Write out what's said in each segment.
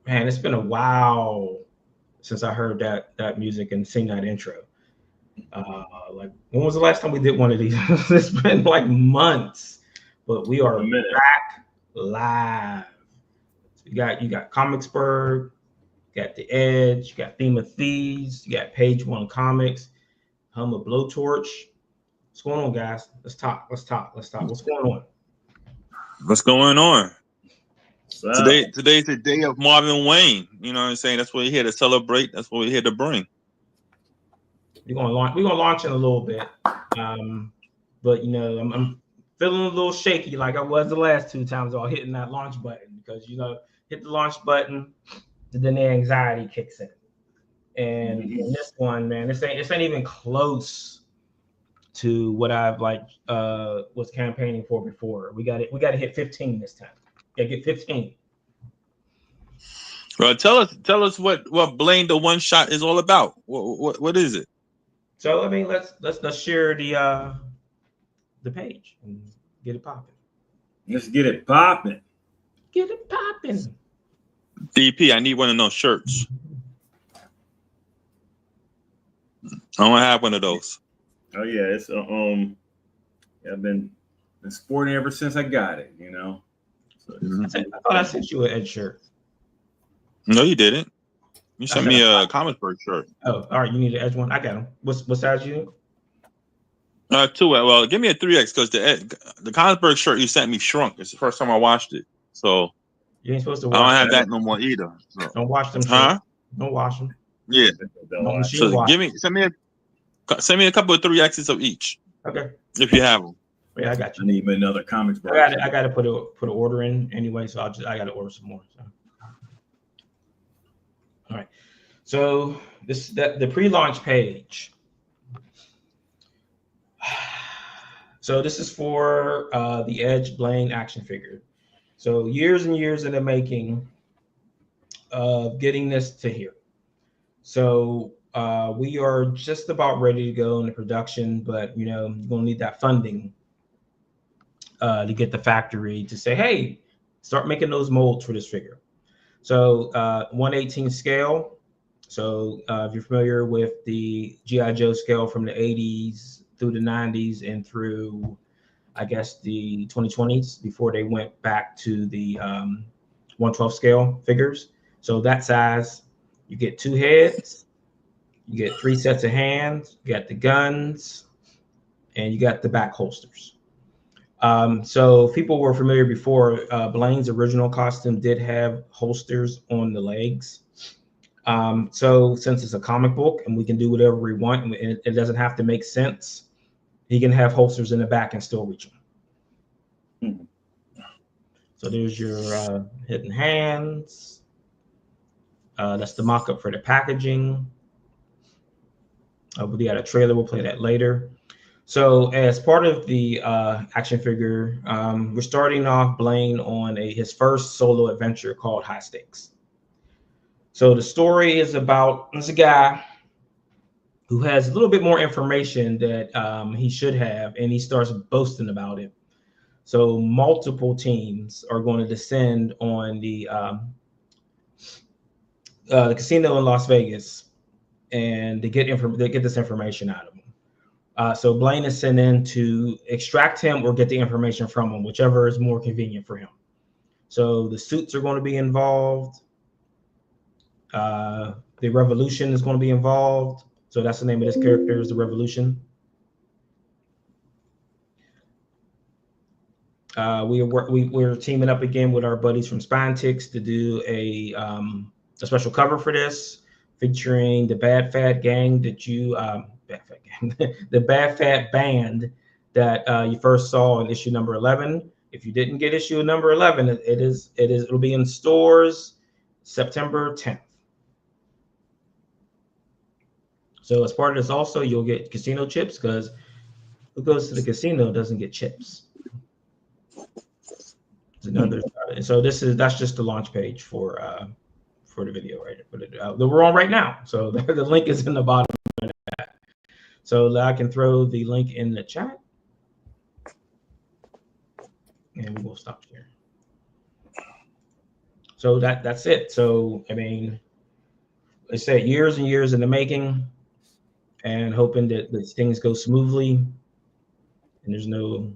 Man, it's been a while since I heard that music and seen that intro. Like when was the last time we did one of these? It's been like months, but we A are minute. back live. You got Comicsburg, you got The Edge, you got Theme of Thieves, you got Page One Comics, Hum of Blowtorch. What's going on, guys? Let's talk. Let's talk. Let's talk. What's going on? What's going on? So, Today's the day of Marvin Wayne. You know what I'm saying? That's what we're here to celebrate. That's what we're here to bring. We're gonna launch in a little bit, but I'm feeling a little shaky like I was the last two times while hitting that launch button because hit the launch button, then the anxiety kicks in. And in this one, man, this ain't even close to what I've was campaigning for before. We got to hit 15 this time. Yeah, get 15. Well, tell us what Blain the one shot is all about. What is it? So I mean, let's share the page and get it popping. let's get it popping. Get it popping. DP, I need one of those shirts. I don't have one of those. Oh yeah, it's yeah, I've been sporting ever since I got it. So I thought I sent you an Ed shirt. No, you didn't. You I sent said, me a Comicsburg shirt. oh, all right. You need an Edge one. I got them. What size you need? Two. Well, give me a 3X because the Comicsburg shirt you sent me shrunk. It's the first time I washed it, so You ain't supposed to I don't wash have them. that no more either. So. Don't wash them Huh? shirts. Don't wash them. Yeah. Don't machine So wash. send me a couple of 3Xs of each Okay. if you have them. Yeah, I got I you. need me another comics book. I got to put an order in anyway, so I got to order some more. So. All right. So the pre-launch page. So this is for the Edge Blain action figure. So years and years in the making of getting this to here. So we are just about ready to go into production, but you're gonna need that funding to get the factory to say, hey, start making those molds for this figure. So 1/18 scale. So if you're familiar with the GI Joe scale from the 80s through the 90s and through, I guess, the 2020s before they went back to the 1/12 scale figures. So that size, you get 2 heads, you get 3 sets of hands, you got the guns, and you got the back holsters. So if people were familiar before, Blain's original costume did have holsters on the legs. So since it's a comic book and we can do whatever we want and it doesn't have to make sense, he can have holsters in the back and still reach them. So there's your hidden hands. That's the mock-up for the packaging. We got a trailer. We'll play that later. So as part of the action figure, we're starting off Blain on his first solo adventure called High Stakes. So the story is about there's a guy who has a little bit more information that he should have, and he starts boasting about it. So multiple teams are going to descend on the casino in Las Vegas, and they get this information out of him. So Blain is sent in to extract him or get the information from him, whichever is more convenient for him. So the suits are going to be involved. The Revolution is going to be involved. So that's the name of this character, is the Revolution. We're teaming up again with our buddies from Spinetics to do a special cover for this, featuring the Bad Fat Gang the Bad Fat Band that you first saw in issue number 11. If you didn't get issue number 11, it'll be in stores September 10th. So as part of this, also you'll get casino chips because who goes to the casino doesn't get chips. So that's just the launch page for the video, right? That we're on right now. So the link is in the bottom of that. So I can throw the link in the chat, and we will stop here. So that's it. So I mean, I said years and years in the making, and hoping that things go smoothly and there's no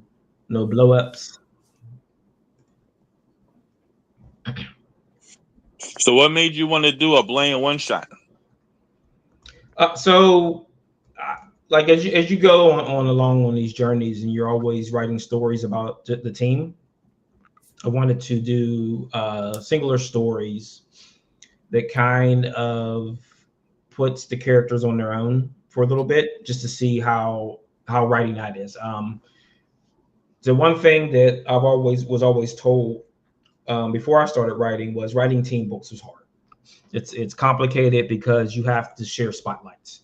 blow ups. So what made you want to do a Blain one shot? So, like as you go on along on these journeys, and you're always writing stories about the team, I wanted to do singular stories that kind of puts the characters on their own for a little bit, just to see how writing that is. The one thing that was always told before I started writing was writing team books was hard. It's complicated because you have to share spotlights.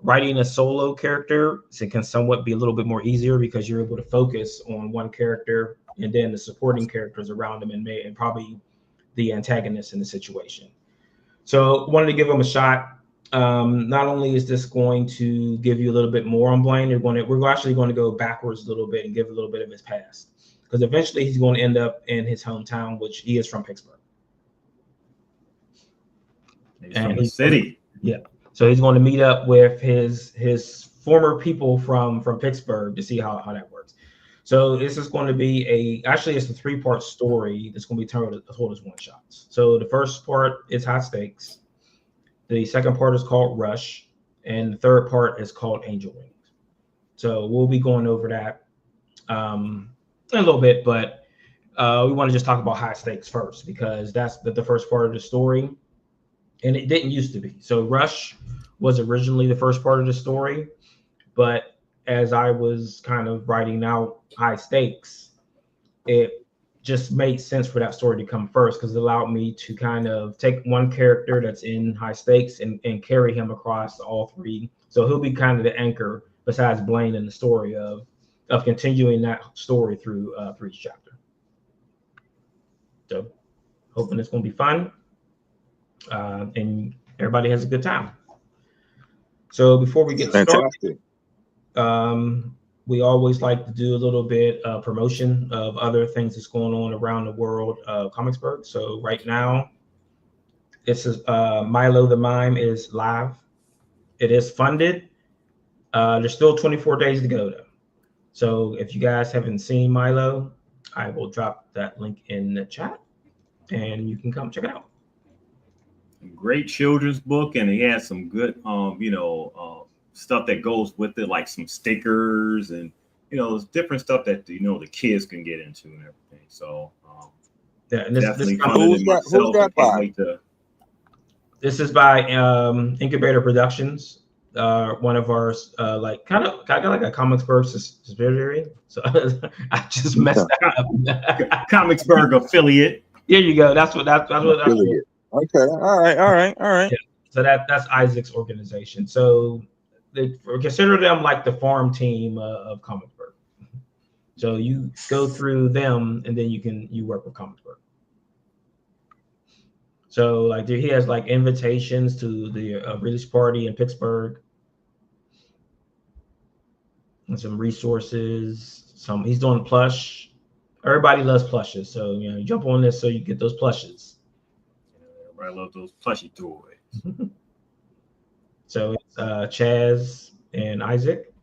Writing a solo character, it can somewhat be a little bit more easier because you're able to focus on one character and then the supporting characters around them and probably the antagonist in the situation. So wanted to give them a shot. Not only is this going to give you a little bit more on Blain, we're actually going to go backwards a little bit and give a little bit of his past, because eventually he's going to end up in his hometown, which he is from Pittsburgh. He's from the city. Yeah. So he's going to meet up with his former people from Pittsburgh to see how that works. So this is going to be actually it's a 3-part story that's going to be told as one shots. So the first part is high stakes. The second part is called Rush, and the third part is called Angel Wings. So we'll be going over that in a little bit, but we want to just talk about high stakes first, because that's the first part of the story, and it didn't used to be. So Rush was originally the first part of the story, but as I was kind of writing out high stakes, it just made sense for that story to come first, because it allowed me to kind of take one character that's in high stakes and carry him across all three. So he'll be kind of the anchor besides Blain in the story of continuing that story through each chapter. So hoping it's going to be fun and everybody has a good time. So before we get started, we always like to do a little bit of promotion of other things that's going on around the world of Comicsburg. So right now, this is Milo the Mime is live. It is funded. There's still 24 days to go though. So if you guys haven't seen Milo, I will drop that link in the chat and you can come check it out. Great children's book, and he has some good stuff that goes with it, like some stickers and different stuff that the kids can get into and everything. So yeah, and definitely funded it myself. I can't wait to. This is by Incubator Productions. One of our kind of like a Comicsburg subsidiary. So I just messed that up. Comicsburg affiliate. There you go. That's what. Okay. All right. Yeah. So that's Isaac's organization. So they consider them like the farm team of Comicsburg. So you go through them, and then you work with Comicsburg. So like he has like invitations to the release party in Pittsburgh, and some resources. He's doing plush. Everybody loves plushes, so you jump on this so you get those plushes. Everybody loves those plushy toys. So it's Chaz and Isaac.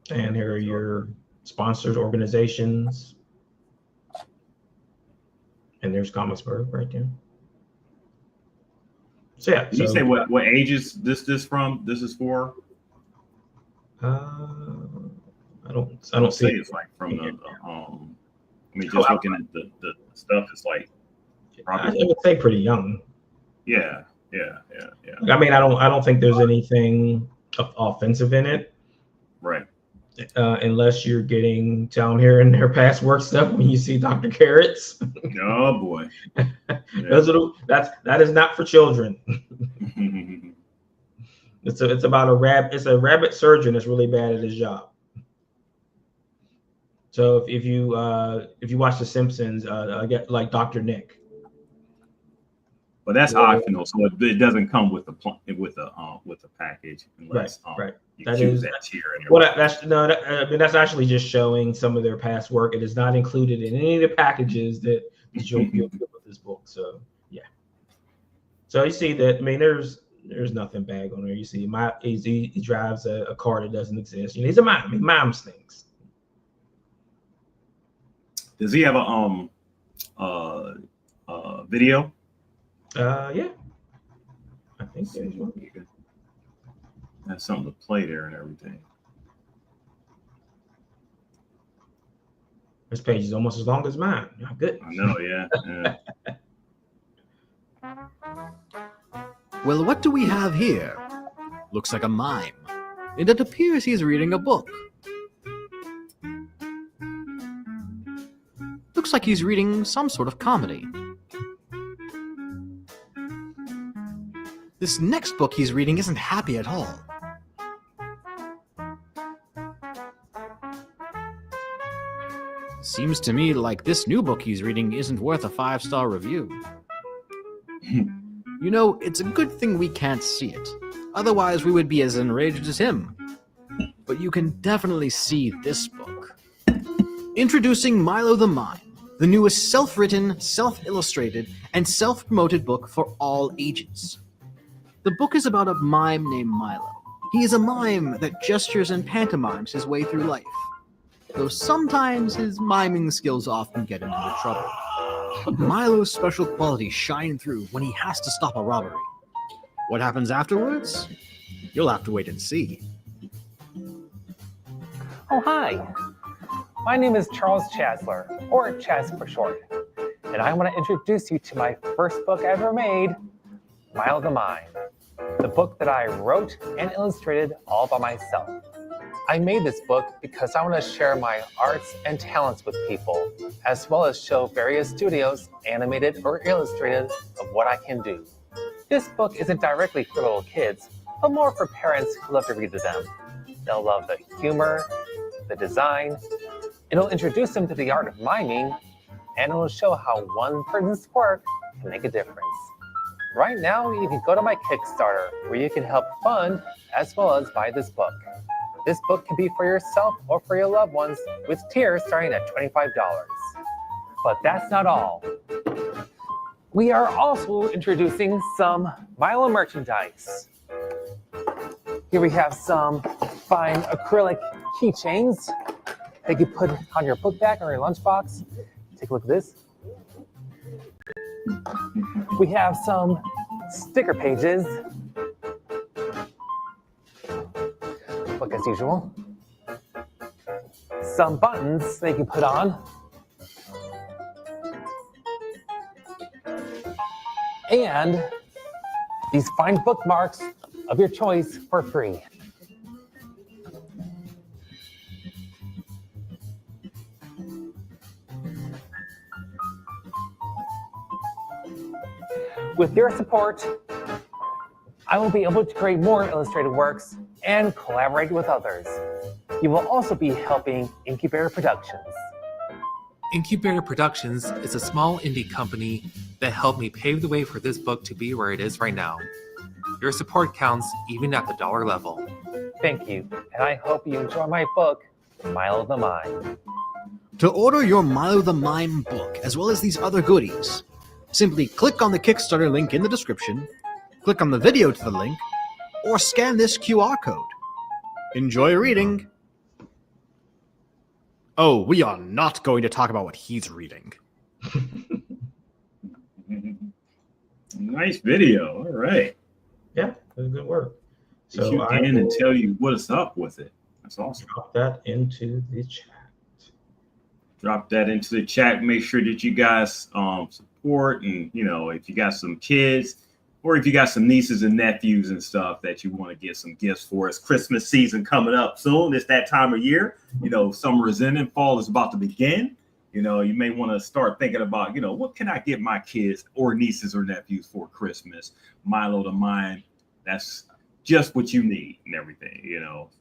And here are your sponsored organizations. And there's Comicsburg right there. So yeah. Can you say what ages this from? This is for? I don't see it's like from the just looking at the stuff, it's like probably, I would say pretty young. Yeah. I mean, I don't think there's anything offensive in it. Right. Unless you're getting down here in their past work stuff when you see Dr. Carrots. Oh boy. Yeah. That is not for children. It's about a rabbit surgeon that's really bad at his job. So if you watch The Simpsons, I get like Dr. Nick. But that's Yeah. optional, so it doesn't come with the package unless Right. you That choose is that tier. And well. everything. That's no. I mean, that's actually just showing some of their past work. It is not included in any of the packages that you'll get with this book. So yeah. So you see that. I mean, there's nothing bad on there. You see, he drives a car that doesn't exist. You know, he's a mime. He mimes things. Does he have a video? Yeah. I think there's one. Have something to play there and everything. This page is almost as long as mine. Oh, good. I know, yeah. Well, what do we have here? Looks like a mime. And it appears he's reading a book. Looks like he's reading some sort of comedy. This next book he's reading isn't happy at all. Seems to me like this new book he's reading isn't worth a 5-star review. You know, it's a good thing we can't see it. Otherwise, we would be as enraged as him. But you can definitely see this book. Introducing Milo the Mime, the newest self-written, self-illustrated, and self-promoted book for all ages. The book is about a mime named Milo. He is a mime that gestures and pantomimes his way through life, though sometimes his miming skills often get him into trouble. But Milo's special qualities shine through when he has to stop a robbery. What happens afterwards? You'll have to wait and see. Oh, hi. My name is Charles Chasler, or Chaz for short, and I want to introduce you to my first book I ever made, Milo the Mime, the book that I wrote and illustrated all by myself. I made this book because I want to share my arts and talents with people, as well as show various studios, animated or illustrated, of what I can do. This book isn't directly for little kids, but more for parents who love to read to them. They'll love the humor, the design. It'll introduce them to the art of miming, and it'll show how one person's work can make a difference. Right now, you can go to my Kickstarter, where you can help fund as well as buy this book. This book can be for yourself or for your loved ones, with tiers starting at $25. But that's not all. We are also introducing some Milo merchandise. Here we have some fine acrylic keychains that you put on your book bag or your lunchbox. Take a look at this. We have some sticker pages. Book as usual. Some buttons that you can put on. And these fine bookmarks of your choice for free. With your support, I will be able to create more illustrated works and collaborate with others. You will also be helping Incubator Productions. Incubator Productions is a small indie company that helped me pave the way for this book to be where it is right now. Your support counts even at the dollar level. Thank you, and I hope you enjoy my book, Milo the Mime. To order your Milo the Mime book, as well as these other goodies, simply click on the Kickstarter link in the description, click on the video to the link, or scan this QR code. Enjoy reading! Oh, we are not going to talk about what he's reading. Nice video. All right. Yeah, it was good work. So you can and tell you what's up with it. That's awesome. Drop that into the chat. Drop that into the chat. Make sure that you guys support, and if you got some kids or if you got some nieces and nephews and stuff that you want to get some gifts for. It's Christmas season coming up soon. It's that time of year. Summer is in and fall is about to begin. You may want to start thinking about, what can I get my kids or nieces or nephews for Christmas? Milo the Mime, that's just what you need and everything,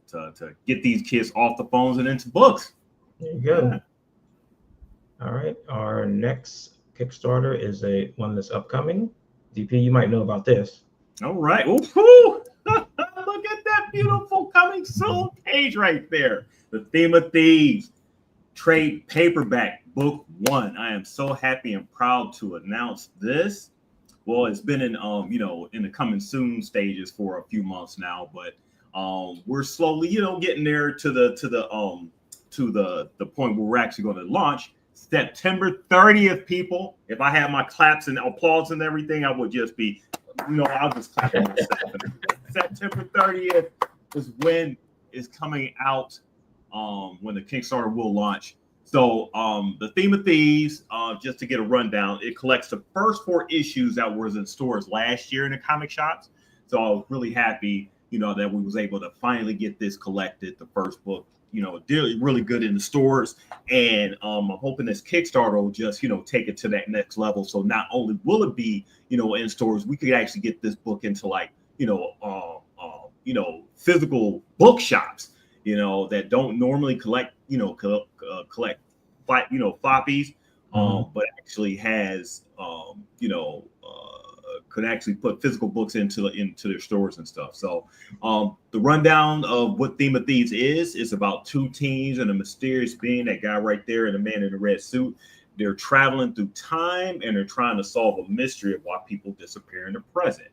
to get these kids off the phones and into books. There you go. Yeah. All right. Our next Kickstarter is one that's upcoming. DP, you might know about this. All right. Ooh, look at that beautiful coming soon page right there. The Theme of Thieves trade paperback book 1. I am so happy and proud to announce this. Well, it's been in in the coming soon stages for a few months now, but we're slowly getting there to the point where we're actually going to launch September 30th, people. If I had my claps and applause and everything, I would just be I'll just clap on myself. September 30th is when it's coming out, when the Kickstarter will launch. So the Theme of Thieves, just to get a rundown, it collects the first 4 issues that was in stores last year in the comic shops. So I was really happy, that we was able to finally get this collected, the first book, really good in the stores. And I'm hoping this Kickstarter will just, take it to that next level. So not only will it be, in stores, we could actually get this book into like, physical bookshops, that don't normally collect, collect floppies, but actually has, could actually put physical books into their stores and stuff. So the rundown of what Theme of Thieves is about 2 teens and a mysterious being, that guy right there and a man in a red suit. They're traveling through time and they're trying to solve a mystery of why people disappear in the present.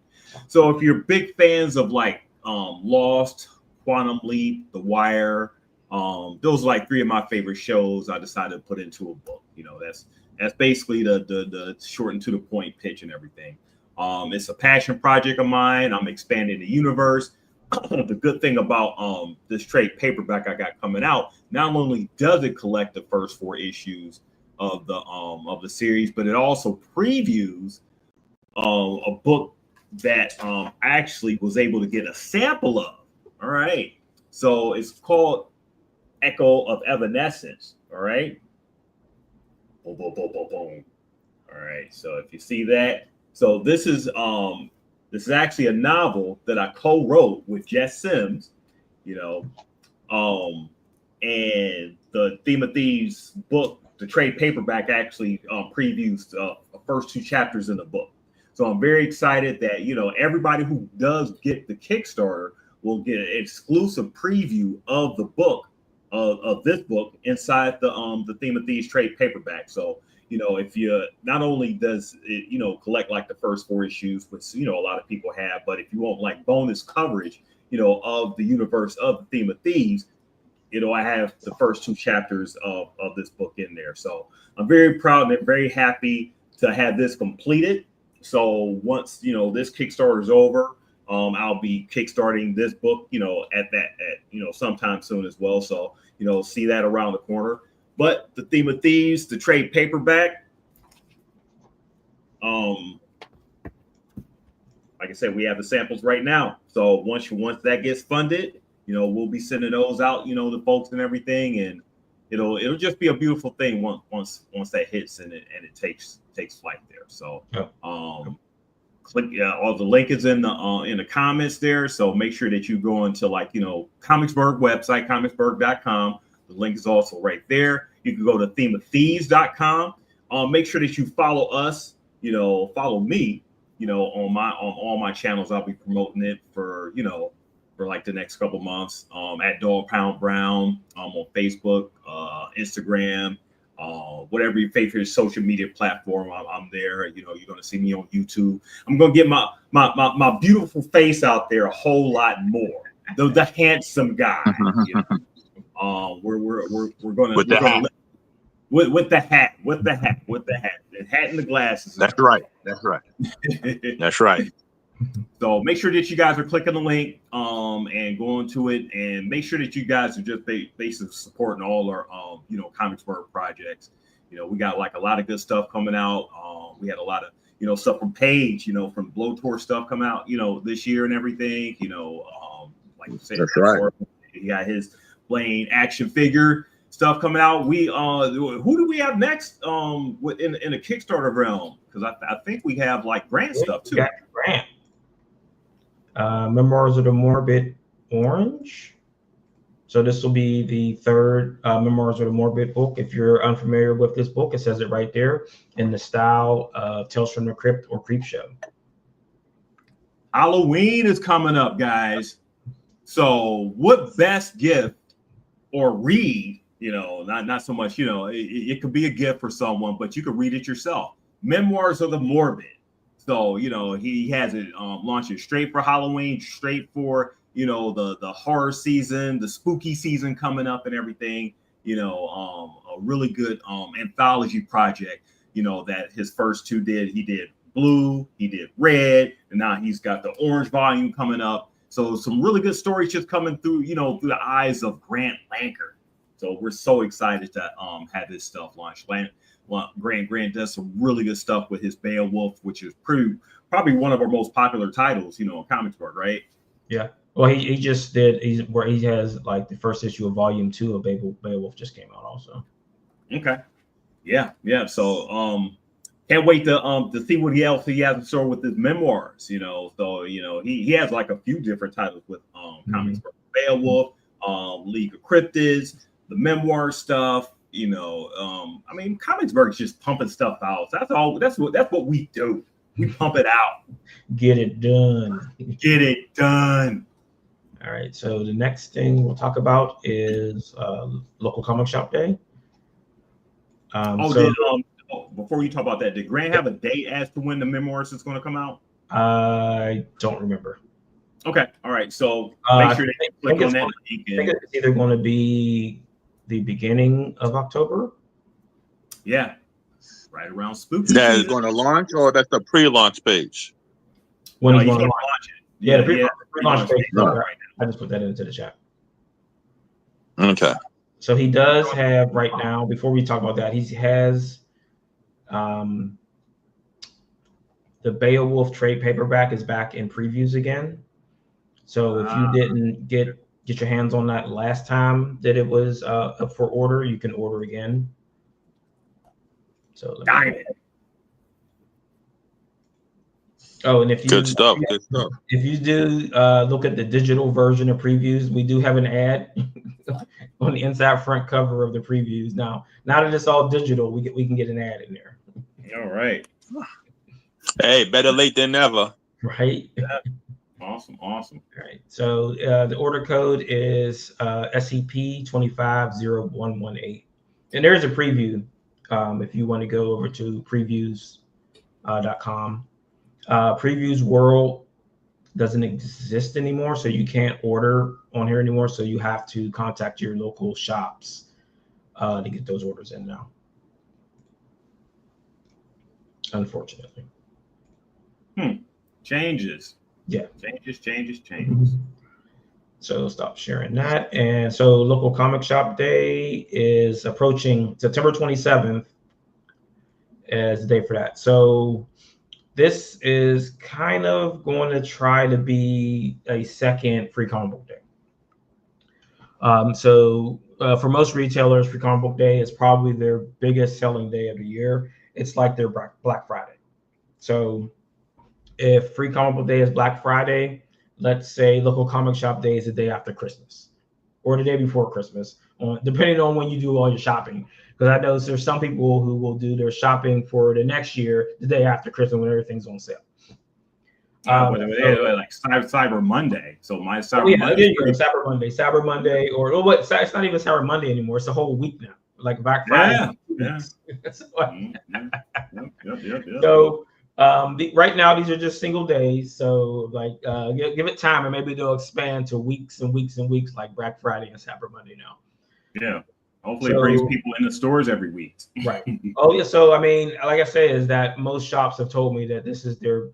So if you're big fans of like Lost, Quantum Leap, The Wire, those are like 3 of my favorite shows I decided to put into a book. That's basically the short and to the point pitch and everything. It's a passion project of mine. I'm expanding the universe. The good thing about this trade paperback I got coming out, not only does it collect the first 4 issues of the series, but it also previews a book that I actually was able to get a sample of. All right. So it's called Echo of Evanescence. All right. Boom, boom, boom, boom, boom. All right. So if you see that, so this is actually a novel that I co-wrote with Jess Sims, and the Theme of Thieves book, the trade paperback, actually previews the first 2 chapters in the book. So I'm very excited that everybody who does get the Kickstarter will get an exclusive preview of the book, of this book inside the Theme of Thieves trade paperback. So if you not only does it collect like the first 4 issues, which a lot of people have, but if you want like bonus coverage of the universe of the Theme of Thieves, I have the first 2 chapters of this book in there. So I'm very proud and very happy to have this completed. So once this Kickstarter is over, I'll be kickstarting this book at sometime soon as well. So see that around the corner. But the Theme of Thieves, the trade paperback, like I said, we have the samples right now. So once that gets funded, we'll be sending those out, to folks and everything, and it'll just be a beautiful thing once that hits and it takes flight there. So click, all the link is in the comments there. So make sure that you go into Comicsburg website, comicsburg.com. The link is also right there. You can go to themeofthieves.com. Make sure that you follow us, follow me, on all my channels. I'll be promoting it for like the next couple months. At Dog Pound Brown, on Facebook, Instagram, whatever your favorite social media platform, I'm there. You're going to see me on YouTube. I'm going to get my beautiful face out there a whole lot more. The handsome guy. We're going to with the hat, with the hat, the hat and the glasses. That's right. That's right. So make sure that you guys are clicking the link and going to it, and make sure that you guys are just basically supporting all our Comicsburg projects. We got like a lot of good stuff coming out. We had a lot of stuff from Paige, from Blowtorch stuff come out this year and everything. Like you said, that's right. He got his Blain action figure stuff coming out. We who do we have next in the Kickstarter realm? Because I think we have like Grant stuff too. Grant. Memoirs of the Morbid Orange. So this will be the 3rd Memoirs of the Morbid book. If you're unfamiliar with this book, it says it right there, in the style of Tales from the Crypt or Creep Show. Halloween is coming up, guys. So what best gift or read, not so much, it could be a gift for someone, but you could read it yourself. Memoirs of the Morbid. So, he has it launching straight for Halloween, straight for, the horror season, the spooky season coming up and everything. A really good anthology project, that his first two did. He did blue, he did red, and now he's got the orange volume coming up. So some really good stories just coming through, through the eyes of Grant Lanker. So we're so excited to have this stuff launched. Grant does some really good stuff with his Beowulf, which is probably one of our most popular titles, in Comicsburg, right? Yeah. Well, he just did. He has like the first issue of Volume 2 of Beowulf just came out also. Okay. Yeah. So can't wait to see what else he has in store with his memoirs. So he has like a few different titles with Comicsburg, Beowulf, League of Cryptids, the memoir stuff. Comicsburg's just pumping stuff out. So that's what we do. We pump it out. Get it done. Get it done. All right. So the next thing we'll talk about is local comic shop day. Before you talk about that, did Grant have a date as to when the memoirs is going to come out? I don't remember. Okay. All right. So make sure they click on that link. I think it's either going to be the beginning of October. Yeah. Right around spooky. That is going to launch, or that's the pre-launch page? When he's he's going to launch it. Yeah, the pre-launch page. Right. I just put that into the chat. Okay. So he does have right now, before we talk about that, he has the Beowulf trade paperback is back in previews again. So if you didn't get your hands on that last time that it was up for order, you can order again. So oh, and if you Good stuff. If you do look at the digital version of previews, we do have an ad on the inside front cover of the previews. Now that it's all digital, we can get an ad in there. All right. Hey, better late than never. Right. Yeah. Awesome. All right. So the order code is SCP 250118, and there's a preview if you want to go over to previews.com. Previews World doesn't exist anymore, so you can't order on here anymore. So you have to contact your local shops to get those orders in now. Unfortunately. Changes. Yeah. Changes. So stop sharing that. And so local comic shop day is approaching. September 27th as the day for that. So this is kind of going to try to be a second free comic book day. For most retailers, free comic book day is probably their biggest selling day of the year. It's like their Black Friday. So if free comic book day is Black Friday, let's say local comic shop day is the day after Christmas or the day before Christmas, depending on when you do all your shopping. Because I know there's some people who will do their shopping for the next year, the day after Christmas when everything's on sale. Like Cyber Monday. So my Cyber Monday. Cyber Monday, or it's not even Cyber Monday anymore. It's a whole week now. Like Black Friday. Yeah. So right now these are just single days. So give it time, and maybe they'll expand to weeks and weeks and weeks, like Black Friday and Cyber Monday now. Yeah. Hopefully it brings people in the stores every week. Right. Oh yeah. So like I say, is that most shops have told me that this is their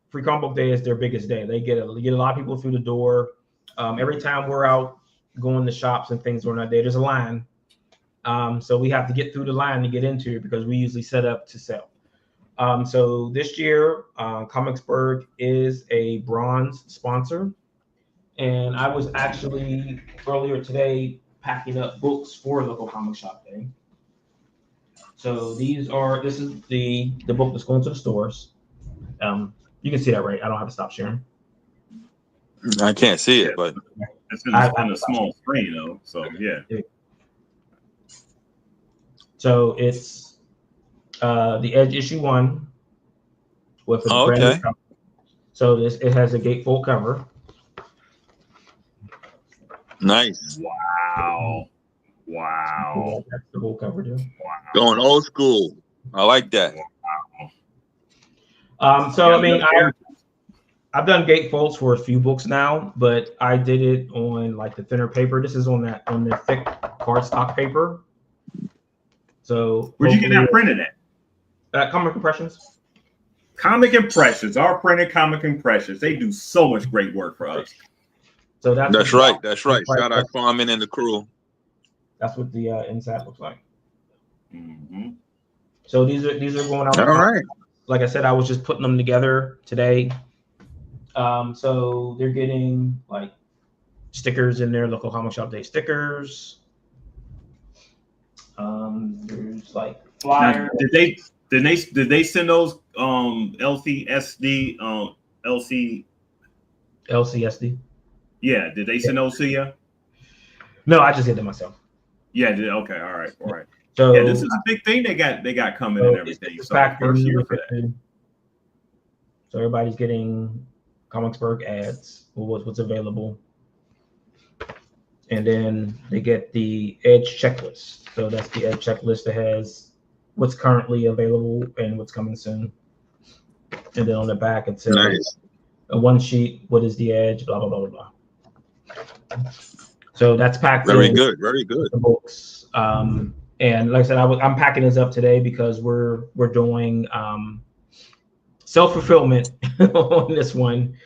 free comic book day is their biggest day. They get a lot of people through the door. Every time we're out going to shops and things on that day, there's a line. So we have to get through the line to get into it because we usually set up to sell. So this year, Comicsburg is a bronze sponsor. And I was actually earlier today packing up books for local comic shop day. So this is the book that's going to the stores. You can see that, right? I don't have to stop sharing. I can't see it, but it's in a small screen though. So yeah. So it's the Edge issue 1 with a brand new cover. So it has a gatefold cover. Nice. Wow. That's the whole cover too. Going old school. I like that. So Yeah, I mean, yeah. I've done gatefolds for a few books now, but I did it on like the thinner paper. This is on the thick cardstock paper. So Where'd you get that printed at? Comic Impressions. Comic Impressions, our printed Comic Impressions. They do so much great work for us. So That's right. That's right. Shout out Farman and the crew. That's what the inside looks like. Mm-hmm. So these are going out. All right. Like I said, I was just putting them together today. So they're getting like stickers in there, local comic shop day stickers. There's like flyers. Now, did they send those LCSD LCSD? Yeah, did they send those to you? No, I just did it myself. Yeah, okay, all right. So Yeah, this is a big thing they got coming and everything. It's So back first in year the for that. So everybody's getting Comicsburg ads, what's available. And then they get the Edge checklist. So that's the Edge checklist that has what's currently available and what's coming soon. And then on the back it says Nice. a one sheet, what is the Edge, blah blah blah blah blah. So that's packed Very in good. Very good. the books. And like I said, I'm packing this up today because we're doing self-fulfillment on this one.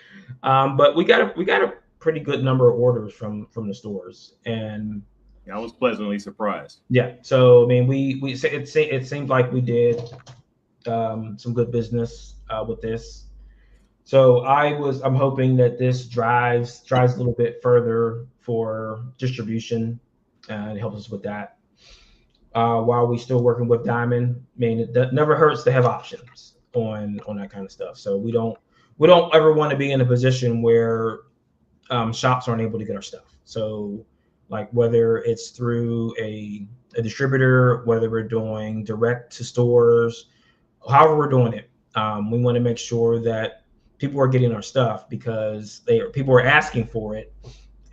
But we got a pretty good number of orders from the stores, and I was pleasantly surprised. yeah. So I mean, it seemed like we did some good business with this. So I'm hoping that this drives a little bit further for distribution, and it helps us with that. While we still working with Diamond, I mean, it never hurts to have options on that kind of stuff. So we don't ever want to be in a position where shops aren't able to get our stuff. So like whether it's through a distributor, whether we're doing direct to stores, however we're doing it, we want to make sure that people are getting our stuff because people are asking for it.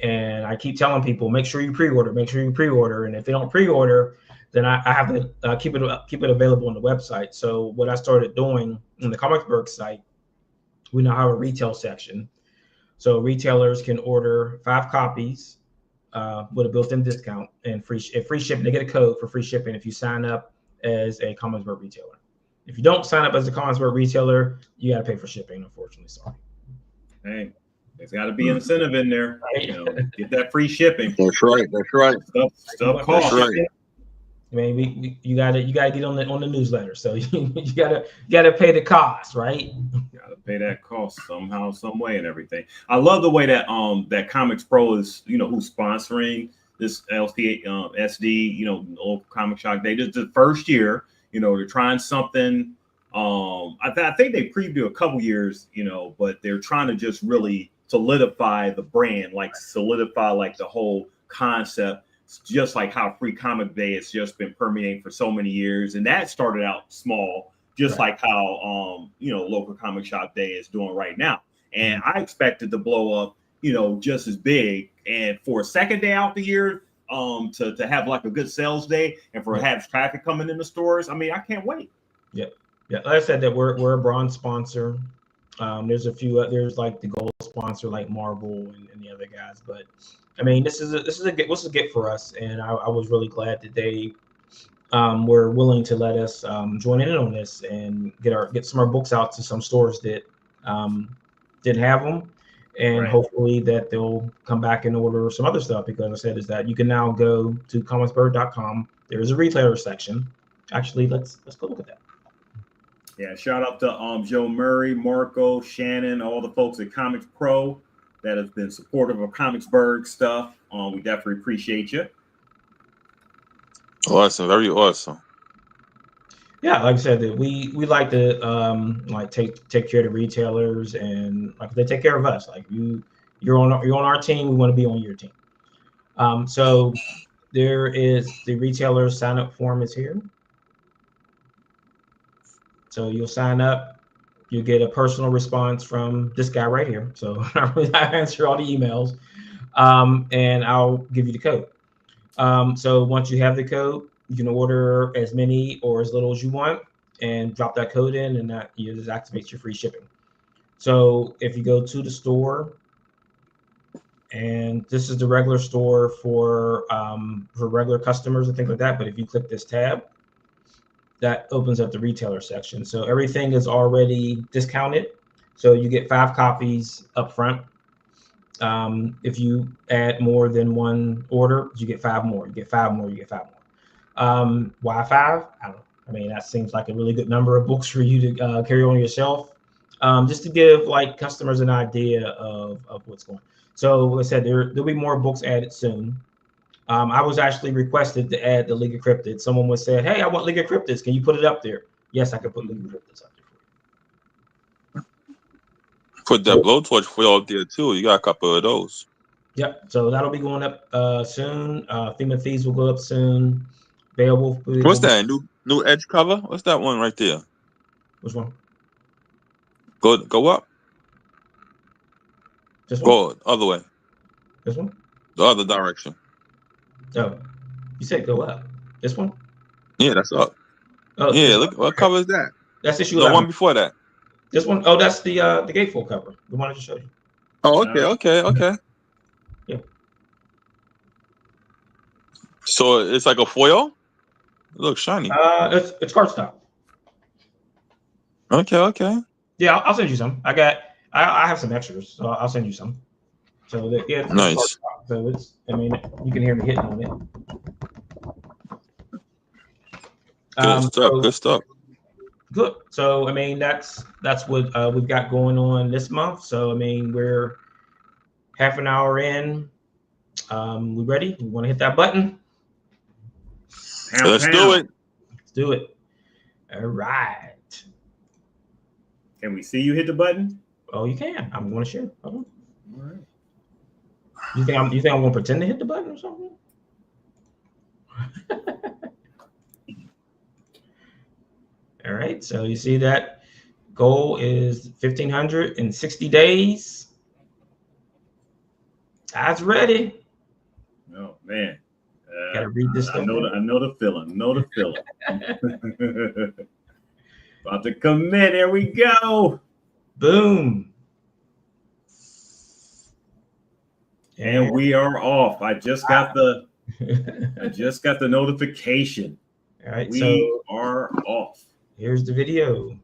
And I keep telling people, make sure you pre-order. And if they don't pre-order, then I have to keep it available on the website. So what I started doing on the Comicsburg site, we now have a retail section. So retailers can order 5 copies with a built-in discount and free shipping. They get a code for free shipping if you sign up as a Comicsburg retailer. If you don't sign up as a Comicsburg retailer, you got to pay for shipping. Unfortunately, sorry. Hey, there's got to be an incentive in there. You know, get that free shipping. That's right. That's right. Stuff costs. That's right. I mean, you gotta get on the newsletter, so you gotta pay the cost, right? Got to pay that cost somehow, some way, and everything. I love the way that that Comics Pro is, who's sponsoring this SD, local comic shop day. This is the first year, they're trying something. I think they previewed a couple years, but they're trying to just really solidify the brand, solidify the whole concept. Just like how Free Comic Day has just been permeating for so many years, and that started out small, just like how local comic shop day is doing right now. And I expect it to blow up, just as big. And for a second day out the year, to have a good sales day and for have traffic coming in the stores. I mean, I can't wait. Yeah. Like I said, that we're a bronze sponsor. There's a few. There's the gold sponsor like Marvel and the other guys, but I mean, this is a gift for us, and I was really glad that they were willing to let us join in on this and get some of our books out to some stores that didn't have them, and hopefully that they'll come back and order some other stuff, because I said is that you can now go to comicsburg.com. There is a retailer section. Actually, let's go look at that. Yeah, shout out to Joe Murray, Marco, Shannon, all the folks at Comics Pro that have been supportive of Comicsburg stuff. We definitely appreciate you. Awesome, very awesome. Yeah, like I said, that we like to take care of the retailers, and they take care of us. You're on our team, we want to be on your team. So there is the retailer sign up form is here. So you'll sign up You get a personal response from this guy right here. So I answer all the emails, and I'll give you the code. So once you have the code, you can order as many or as little as you want, and drop that code in, and that just activates your free shipping. So if you go to the store, and this is the regular store for regular customers and things like that. But if you click this tab, that opens up the retailer section. So everything is already discounted. So you get 5 copies up front. If you add more than one order, you get 5 more. You get 5 more. You get 5 more. Why 5? I don't know. I mean, that seems like a really good number of books for you to carry on your shelf, just to give like customers an idea of what's going on. So like I said, there'll be more books added soon. I was actually requested to add the League of Cryptids. Someone was saying, "Hey, I want League of Cryptids. Can you put it up there?" Yes, I can put League of Cryptids up there. Put that blowtorch foil up there too. You got a couple of those. Yep. So that'll be going up soon. Theme of Thieves will go up soon. Beowulf. What's that? New edge cover? What's that one right there? Which one? Go up. This one? Go other way. This one? The other direction. Oh, you said go up. This one? Yeah, that's up. Oh, yeah. Look, what cover is that? That's issue the 11. one before that. This one? Oh, that's the gatefold cover. The one I just showed you. Oh, okay. Yeah. So it's like a foil. It looks shiny. It's cardstock. Okay. Yeah, I'll send you some. I have some extras, so I'll send you some. So it's nice. So I mean, you can hear me hitting on it. Good stuff. Good. So I mean, that's what we've got going on this month. So I mean, we're half an hour in. We ready? We want to hit that button? Let's do it. Let's do it. All right. Can we see you hit the button? Oh, you can. I'm going to share. Hold on. All right. You think I'm going to pretend to hit the button or something? All right. So you see that goal is 1,500 in 60 days. That's ready. Oh man. Gotta read this stuff. I know the feeling. About to commit. Here we go. Boom. And we are off. I just got the notification. All right. We are off. Here's the video.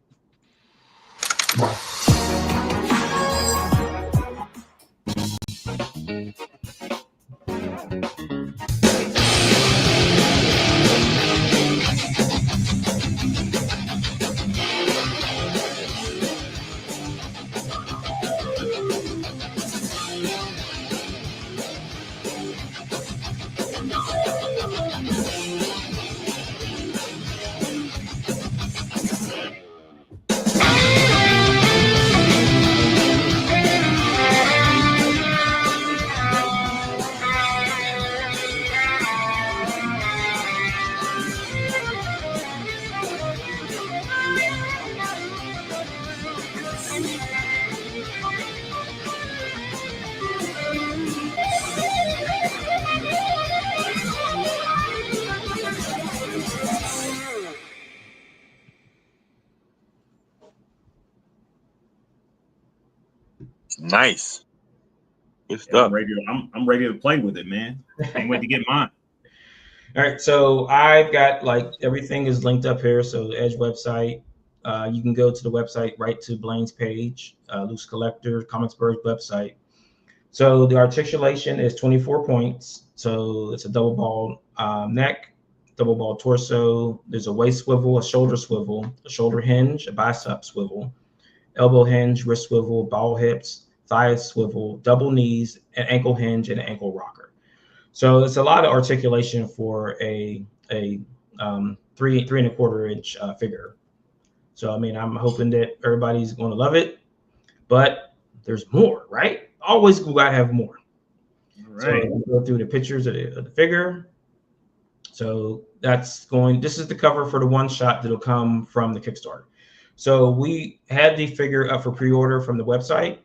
Nice. Good stuff. I'm ready to play with it, man. Can't wait to get mine. All right, so I've got like everything is linked up here. So the Edge website, you can go to the website, right to Blain's page, Loose Collector, Comicsburg website. So the articulation is 24 points. So it's a double ball neck, double ball torso. There's a waist swivel, a shoulder hinge, a bicep swivel, elbow hinge, wrist swivel, ball hips, thigh swivel, double knees, an ankle hinge, and an ankle rocker. So it's a lot of articulation for a 3.25 inch figure. So I mean, I'm hoping that everybody's going to love it, but there's more, right? Always gotta have more. All right. So we'll go through the pictures of the figure. So this is the cover for the one shot that'll come from the Kickstarter. So we had the figure up for pre-order from the website.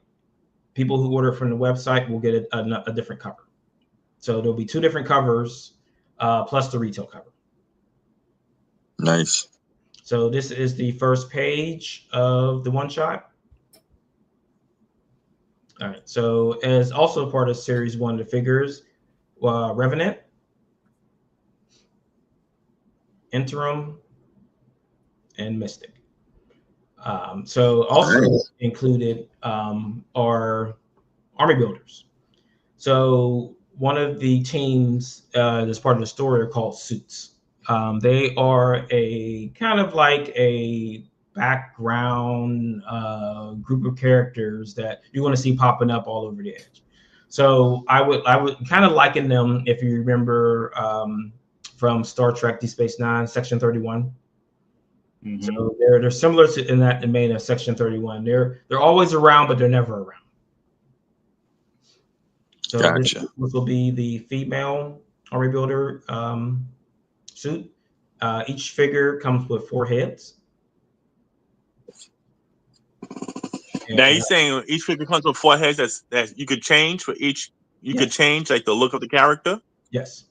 People who order from the website will get a different cover. So there'll be 2 different covers plus the retail cover. Nice. So this is the first page of the one shot. All right. So as also part of series 1, the figures, Revenant, Interim, and Mystic. So also included are army builders. So one of the teams that's part of the story are called Suits. They are a kind of like a background group of characters that you want to see popping up all over the edge. So I would kind of liken them, if you remember from Star Trek Deep Space Nine, Section 31. Mhm. So they're similar to in that domain of Section 31. They're always around, but they're never around. So Gotcha. this will be the female army builder suit. Each figure comes with 4 heads. Now And, he's saying each figure comes with 4 heads that you could change for each. You could Yes. change like the look of the character. yes.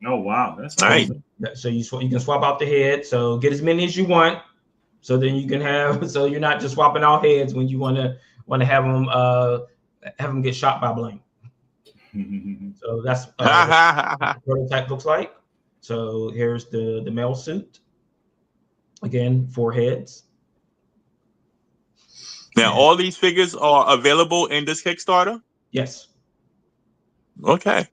Oh wow, that's Nice. awesome. So you can swap out the head. So get as many as you want. So then you can have. So you're not just swapping out heads when you want to have them get shot by Blain. So that's what the prototype looks like. So here's the male suit. Again, 4 heads. Now all these figures are available in this Kickstarter. Yes. Okay.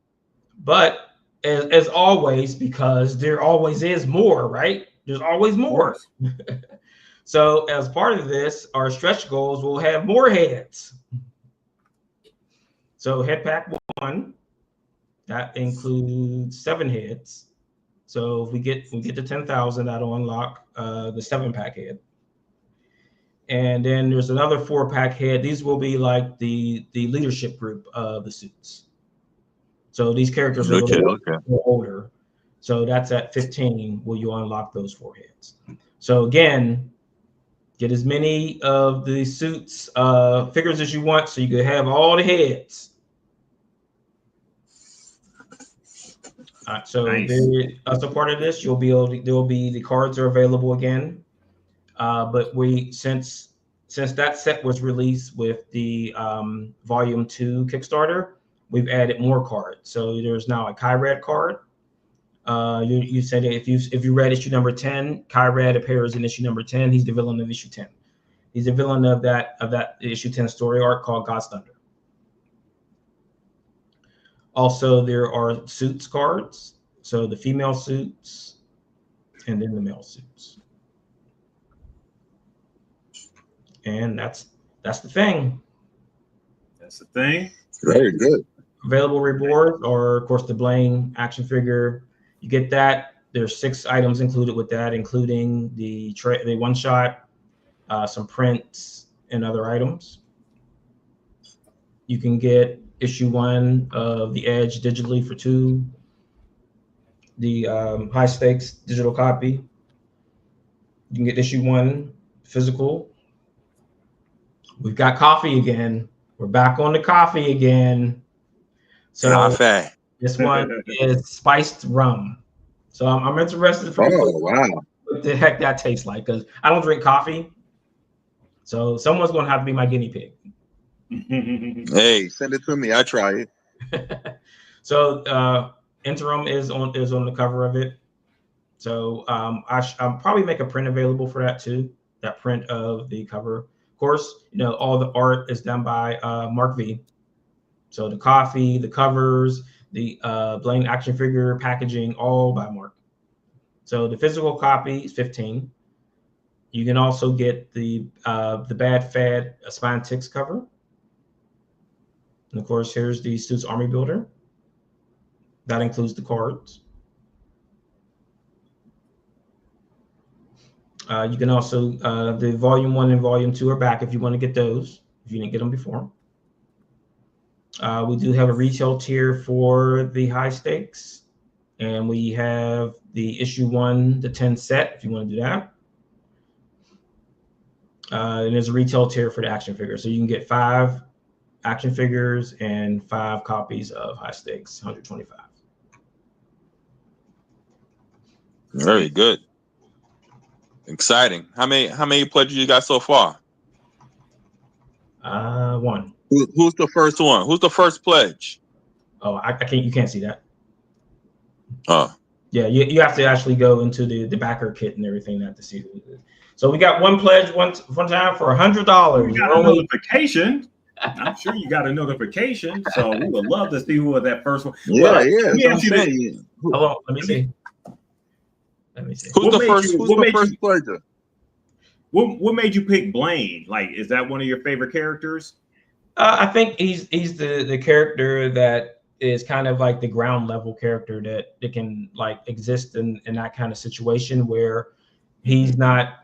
But as always, because there always is more, right? There's always Of more. course. So as part of this, our stretch goals will have more heads. So head pack 1, that includes 7 heads. So if we get to 10,000, that'll unlock the 7-pack head. And then there's another 4-pack head. These will be like the leadership group of the suits. So these characters are a little more older. So that's at 15 will you unlock those 4 heads. So again, get as many of the suits figures as you want so you can have all the heads. All right, so Nice. as a part of this, there will be the cards are available again. But since that set was released with the Volume 2 Kickstarter, we've added more cards. So there's now a Kyrad card. You said if you read issue number 10, Kyrad appears in issue number 10. He's the villain of issue 10. He's the villain of that issue 10 story arc called God's Thunder. Also, there are suits cards. So the female suits and then the male suits. And that's the thing. That's the thing. Very good. Available rewards are, of course, the Blain action figure. You get that. There's 6 items included with that, including the one shot, some prints, and other items. You can get issue 1 of the Edge digitally for 2. The high stakes digital copy. You can get issue 1 physical. We've got coffee again. We're back on the coffee again. So this one is spiced rum. So I'm interested for what the heck that tastes like, because I don't drink coffee. So someone's going to have to be my guinea pig. Hey, send it to me. I try it. So Interim is on the cover of it. So I'll probably make a print available for that too. That print of the cover. Of course, all the art is done by Mark V. So the coffee, the covers, the Blain action figure packaging, all by Mark. So the physical copy is 15. You can also get the Bad Fad Spine Ticks cover. And of course, here's the Suits Army Builder. That includes the cards. You can also, the Volume 1 and Volume 2 are back if you want to get those, if you didn't get them before. We do have a retail tier for the high stakes. And we have the issue 1, the 10 set, if you want to do that. And there's a retail tier for the action figure, so you can get 5 action figures and 5 copies of High Stakes 125. Very good. Exciting. How many pledges you got so far? 1. Who's the first one? Who's the first pledge? Oh, I can't. You can't see that. Oh, Yeah, you have to actually go into the backer kit and everything to see who it is. So we got one pledge one time for $100. You got a notification. I'm sure you got a notification. So we would love to see who was that first one. yeah. Let me ask you this. Hold on, let me see. Who's What the made first? you- Who's what the made first you- pledger? What made you pick Blain? Like, is that one of your favorite characters? I think he's the character that is kind of like the ground level character that can like exist in that kind of situation where he's not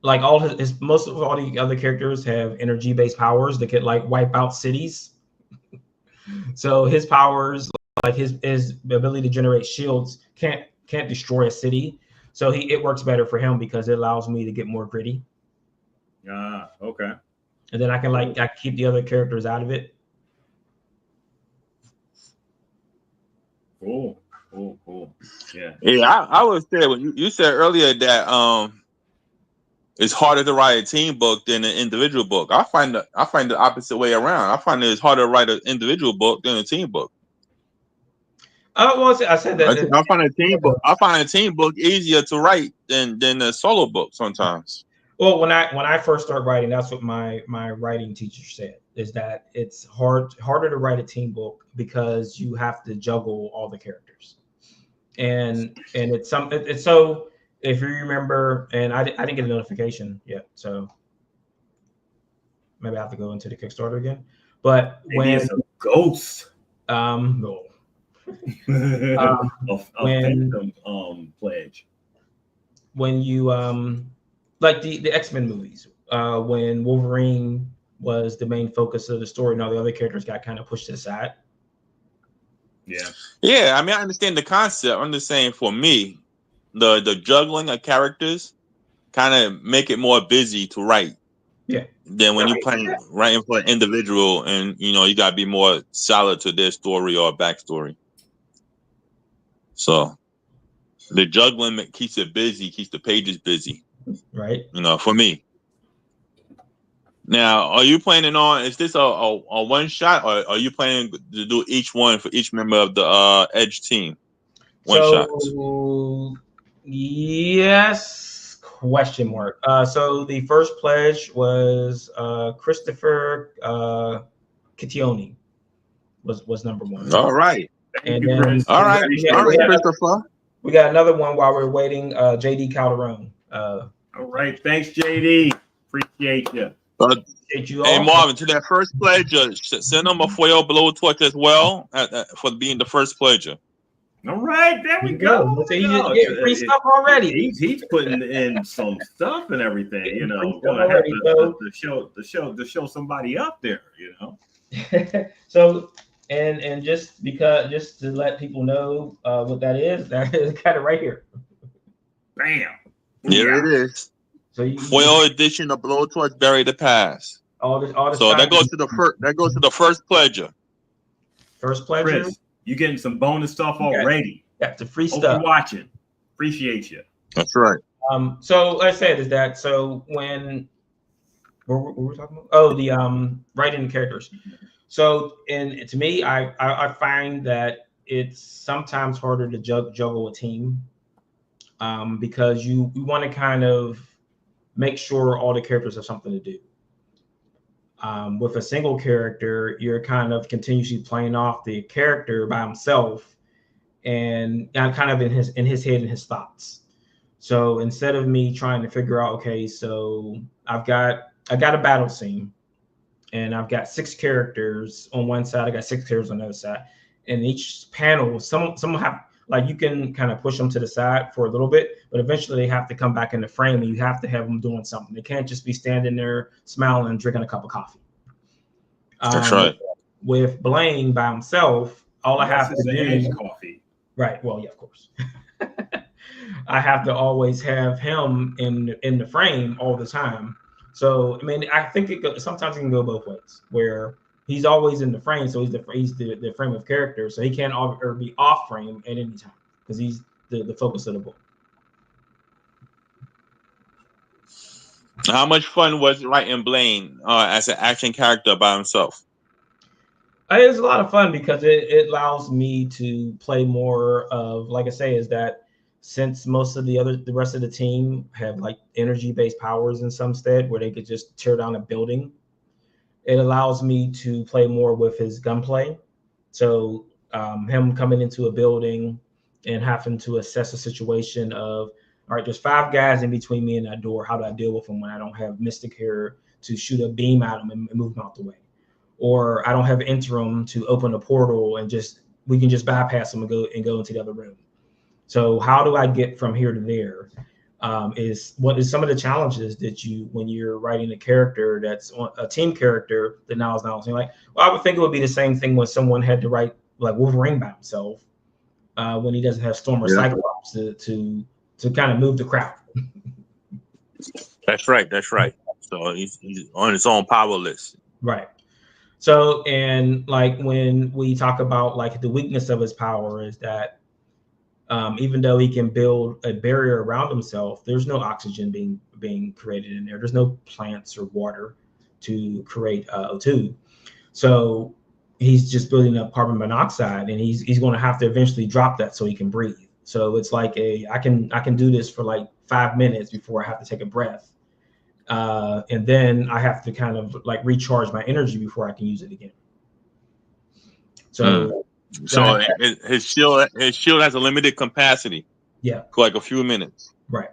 like all his most of all the other characters have energy based powers that could like wipe out cities. So his powers, like his ability to generate shields, can't destroy a city. So it works better for him because it allows me to get more gritty, Okay. and then I can keep the other characters out of it. Cool. Yeah. Yeah, I would say when you said earlier that it's harder to write a team book than an individual book. I find the opposite way around. I find it's harder to write an individual book than a team book. Well, I said that. I find a team book easier to write than a solo book sometimes. Well, when I first started writing, that's what my writing teacher said, is that it's harder to write a team book because you have to juggle all the characters, and it's so if you remember, and I didn't get a notification yet, so maybe I have to go into the Kickstarter again. But Maybe it's a ghost. No. A when phantom pledge. when you like the X-Men movies, when Wolverine was the main focus of the story and all the other characters got kind of pushed to the side. Yeah, I mean, I understand the concept. I'm just saying, for me, the juggling of characters kind of make it more busy to write. Yeah. Than when you're writing for an individual, and you gotta be more solid to their story or backstory. So the juggling keeps it busy, keeps the pages busy. Right. For me. Now, are you planning on? Is this a one shot, or are you planning to do each one for each member of the Edge team? One shot. Yes. Question mark. So the first pledge was Christopher Cationi was number 1. All right. And then all right, Christopher. We got another one while we're waiting. JD Calderon. All right. Thanks, JD. Appreciate you. Appreciate you all. Hey, Marvin, to that first pledger, send them a foil blowtorch as well for being the first pledger. All right, there we go. So he's getting free stuff already. He's putting in some stuff and everything. Gonna have to show somebody up there. So and just to let people know what that is kind of right here. Bam. Here it is. So foil edition of Blowtorch Bury the Past. All this so that goes to the first. That goes to the first pledger. First pledger. Chris, you getting some bonus stuff already. Got the free Hope stuff. you're watching. Appreciate you. That's right. So like I said, is that so when what were we talking about? Oh, the writing the characters. So and to me, I find that it's sometimes harder to juggle a team because you want to kind of make sure all the characters have something to do. With a single character, you're kind of continuously playing off the character by himself and kind of in his head and his thoughts. So instead of me trying to figure out, okay, so I got a battle scene and I've got 6 characters on one side, I got 6 characters on the other side. And each panel, some have, like, you can kind of push them to the side for a little bit, but eventually they have to come back in the frame and you have to have them doing something. They can't just be standing there smiling and drinking a cup of coffee. That's right. With Blain by himself, all I have to do coffee. Right. Well, yeah, of course. I have to always have him in the frame all the time. So I mean, I think sometimes it can go both ways. Where he's always in the frame, so he's the frame of character, so he can't ever be off frame at any time because he's the focus of the book. How much fun was writing Blain as an action character by himself? It's a lot of fun because it allows me to play more of, like I say, is that since most of the rest of the team have like energy based powers in some stead where they could just tear down a building, it allows me to play more with his gunplay. So him coming into a building and having to assess a situation of, all right, there's 5 guys in between me and that door. How do I deal with them when I don't have Mystic here to shoot a beam at them and move them out the way? Or I don't have interim to open a portal and we can just bypass them and go into the other room. So how do I get from here to there? Is what is some of the challenges that when you're writing a character that's a team character that now is not like, well, I would think it would be the same thing when someone had to write like Wolverine by himself when he doesn't have Storm or Cyclops to kind of move the crowd. That's right. So he's on his own power list. Right. So, and like when we talk about like the weakness of his power is that even though he can build a barrier around himself, there's no oxygen being created in there. There's no plants or water to create O2. So he's just building up carbon monoxide, and he's going to have to eventually drop that so he can breathe. So it's like I can do this for like 5 minutes before I have to take a breath. And then I have to kind of like recharge my energy before I can use it again. So, his shield has a limited capacity. Yeah, for like a few minutes. Right.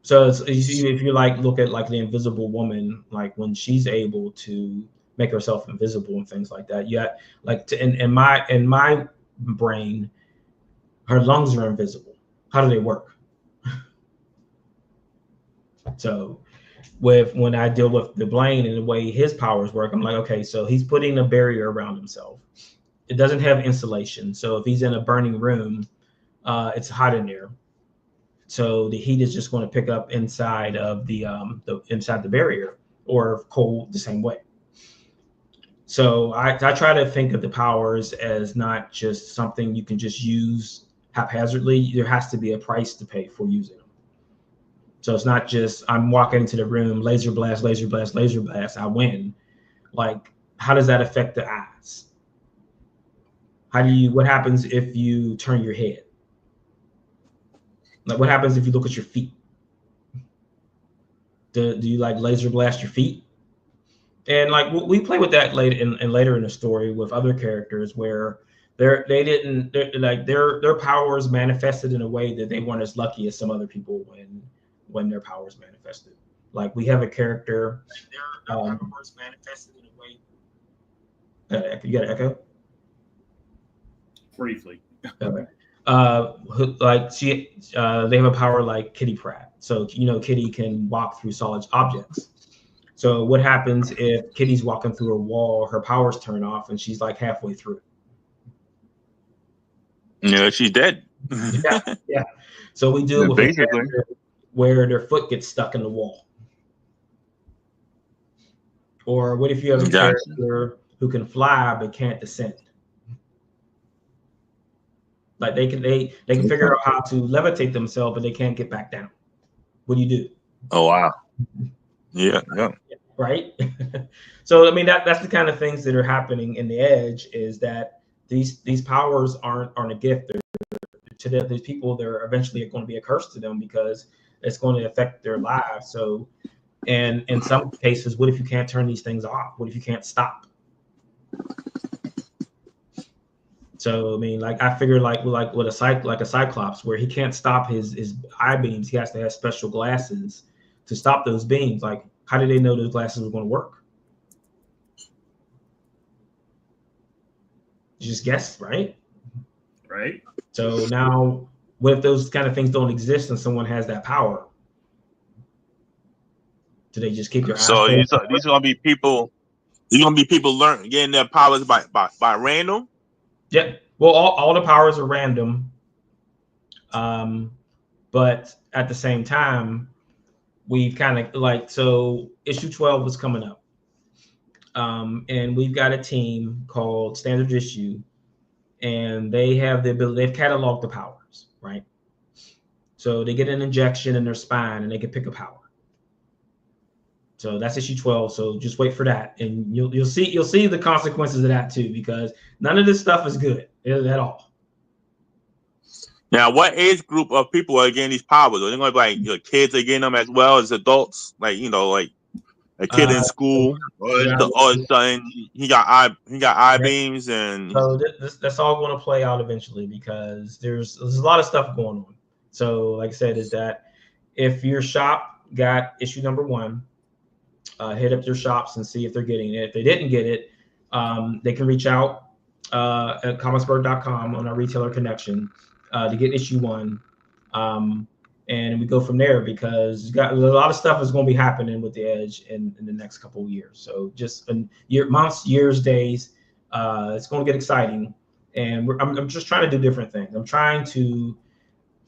So if you like look at like the Invisible Woman, like when she's able to make herself invisible and things like that. Yeah, like in my brain, her lungs are invisible. How do they work? So when I deal with the Blain and the way his powers work, I'm like, okay, so he's putting a barrier around himself. It doesn't have insulation. So if he's in a burning room, it's hot in there. So the heat is just going to pick up inside of the inside the barrier, or cold the same way. So I try to think of the powers as not just something you can just use haphazardly. There has to be a price to pay for using them. So it's not just I'm walking into the room, laser blast, laser blast, laser blast, I win. Like, how does that affect the eyes? What happens if you turn your head? Like, what happens if you look at your feet? Do you like laser blast your feet? And like we play with that later in the story with other characters where their powers manifested in a way that they weren't as lucky as some other people when their powers manifested. Like we have a character. Their powers manifested in a way. You got an echo? Briefly. Okay. Like they have a power like Kitty Pryde. So Kitty can walk through solid objects. So what happens if Kitty's walking through a wall, her powers turn off, and she's like halfway through? Yeah, she's dead. Yeah. So we do with a character where their foot gets stuck in the wall. Or what if you have a character who can fly but can't descend? Like they can figure out how to levitate themselves, but they can't get back down. What do you do? Oh wow. Yeah. Right. So I mean that's the kind of things that are happening in the Edge is that these powers aren't a gift. To these people, they're eventually going to be a curse to them because it's going to affect their lives. So, and in some cases, what if you can't turn these things off? What if you can't stop? So I mean, like I figure, like with a Cyclops, where he can't stop his eye beams, he has to have special glasses to stop those beams. Like, how did they know those glasses were going to work? You just guessed, right? Right. So now, what if those kind of things don't exist and someone has that power? Do they just keep your eyes? So these are gonna be people. These are gonna be people getting their powers by random. Yeah. Well, all the powers are random, but at the same time, we've kind of like, so issue 12 was coming up. And we've got a team called Standard Issue, and they have the ability, they've cataloged the powers, right? So they get an injection in their spine and they can pick a power. So that's issue 12. So just wait for that, and you'll see the consequences of that too, because none of this stuff is good at all. Now, what age group of people are getting these powers? Are they going to be like your kids are getting them as well as adults? Like, you know, like a kid in school, or all of a sudden he got eye beams, and so that's all going to play out eventually, because there's a lot of stuff going on. So, like I said, is that if your shop got issue number 1, hit up their shops and see if they're getting it. If they didn't get it, they can reach out at comicsburg.com on our retailer connection to get issue 1. And we go from there, because a lot of stuff is going to be happening with the Edge in the next couple of years. So just months, years, days, it's going to get exciting. And I'm just trying to do different things. I'm trying to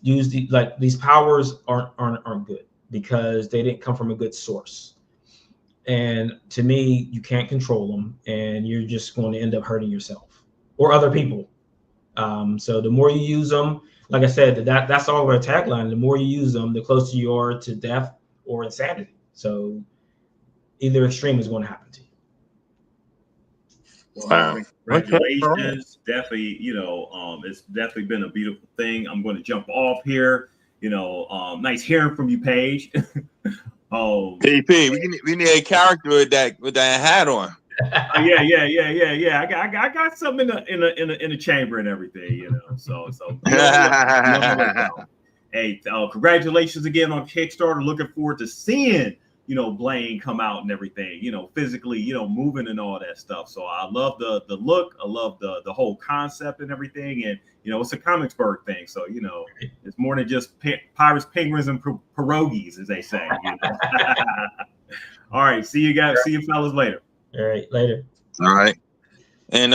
use these powers aren't good because they didn't come from a good source. And to me, you can't control them, and you're just going to end up hurting yourself or other people. So the more you use them, like I said, that's all of our tagline. The more you use them, the closer you are to death or insanity. So either extreme is going to happen to you. Well, congratulations. Definitely, it's definitely been a beautiful thing. I'm going to jump off here. Nice hearing from you, Paige. Oh, PP, we need a character with that hat on. Yeah. I got something in the chamber and everything, So hey, congratulations again on Kickstarter. Looking forward to seeing Blain come out and everything, physically, moving and all that stuff. So I love the look. I love the whole concept and everything. And it's a Comicsburg thing, so it's more than just pirates, penguins, and pierogies, as they say. All right, see you guys. See you fellas later. All right, later. All right. And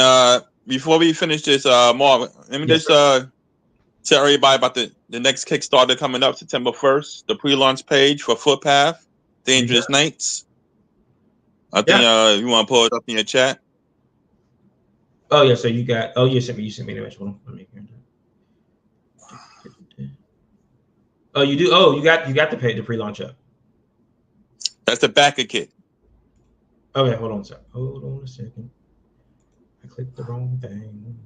before we finish this, Mark, let me just tell everybody about the next Kickstarter coming up September 1st, the pre-launch page for Footpath, Dangerous Nights. I think you want to pull it up in your chat. Oh yeah, so you sent me the image. Hold on, let me hear that. Oh, you do. Oh, you got the pre-launch up. That's the backer kit. Okay, hold on a second. I clicked the wrong thing.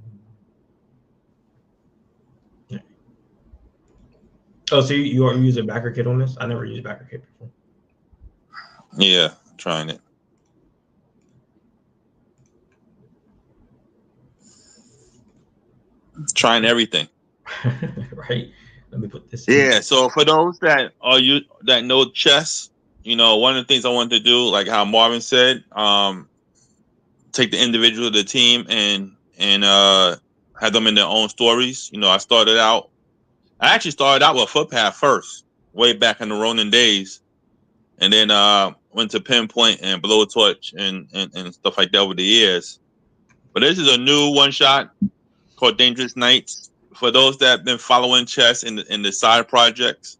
Yeah. Oh, so you are using backer kit on this? I never used backer kit before. Yeah, trying it. Trying everything. Right. Let me put this in. Yeah, so for those that know chess, one of the things I wanted to do, like how Marvin said, take the individual of the team and have them in their own stories. I actually started out with Footpath first, way back in the Ronin days, and then went to Pinpoint and Blowtorch and stuff like that over the years. But this is a new one shot called Dangerous Nights. For those that have been following chess in the side projects,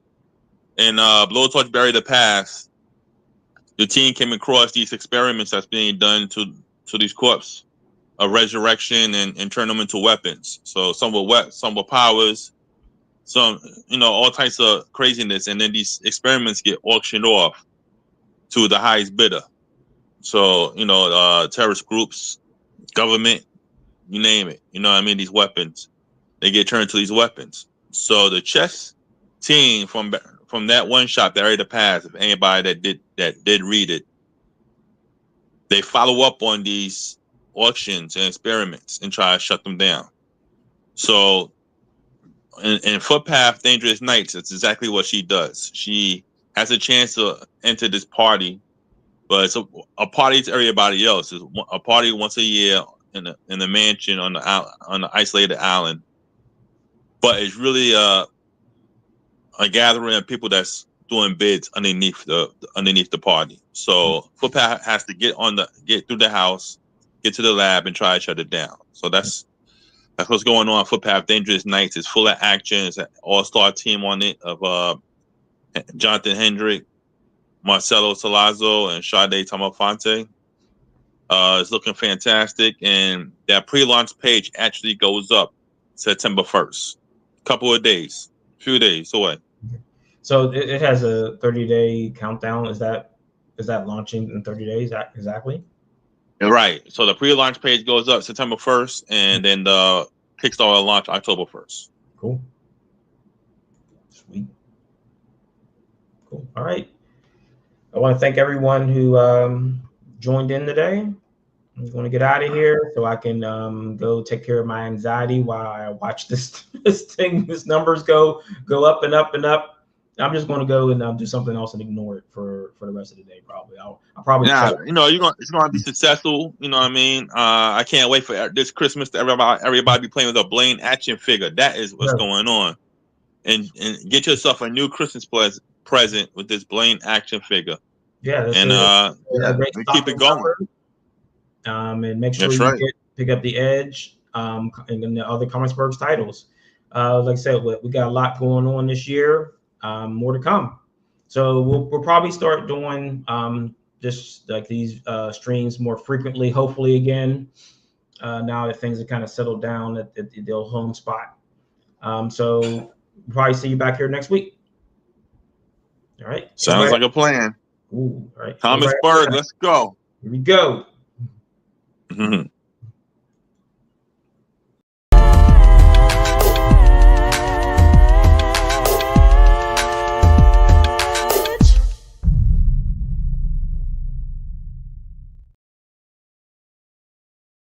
and Blowtorch Bury the Past, the team came across these experiments that's being done to these corpses of resurrection and turn them into weapons. So some were powers, some all types of craziness, and then these experiments get auctioned off to the highest bidder. So terrorist groups, government, you name it. These weapons, they get turned to these weapons. So the chess team from that one shot, Bury the Past, if anybody that did read it, they follow up on these auctions and experiments and try to shut them down. So in Footpath Dangerous Nights, it's exactly what she does. She has a chance to enter this party, but it's a party to everybody else. It's a party once a year in the mansion on the isolated island. But it's really a gathering of people that's doing bids underneath the party. So Footpath has to get through the house, get to the lab, and try to shut it down. So that's what's going on. Footpath Dangerous Nights is full of action. It's an all-star team on it of Jonathan Hendrick, Marcelo Salazzo and Sade Tamafonte. It's looking fantastic, and that pre-launch page actually goes up September 1st. Couple of days, few days away. So it has a 30-day countdown. Is that launching in 30 days exactly? Right. So the pre-launch page goes up September 1st, and then the Kickstarter will launch October 1st. Cool. Sweet. Cool. All right. I want to thank everyone who joined in today. I'm going to get out of here so I can go take care of my anxiety while I watch this numbers go up and up and up. I'm just going to go and do something else and ignore it for the rest of the day. Probably. I'll probably. Yeah, it's going to be successful. You know what I mean? I can't wait for this Christmas to everybody be playing with a Blain action figure. That is what's going on, and get yourself a new Christmas present with this Blain action figure. Yeah, we keep it going. And make sure pick up the Edge and the other Comicsburg's titles. Like I said, we got a lot going on this year. More to come. So we'll probably start doing just like these streams more frequently, hopefully again, now that things have kind of settled down at the old home spot. So we'll probably see you back here next week. All right. Sounds like a plan. Ooh, all right. Comicsburg, let's go. Here we go. Mm-hmm.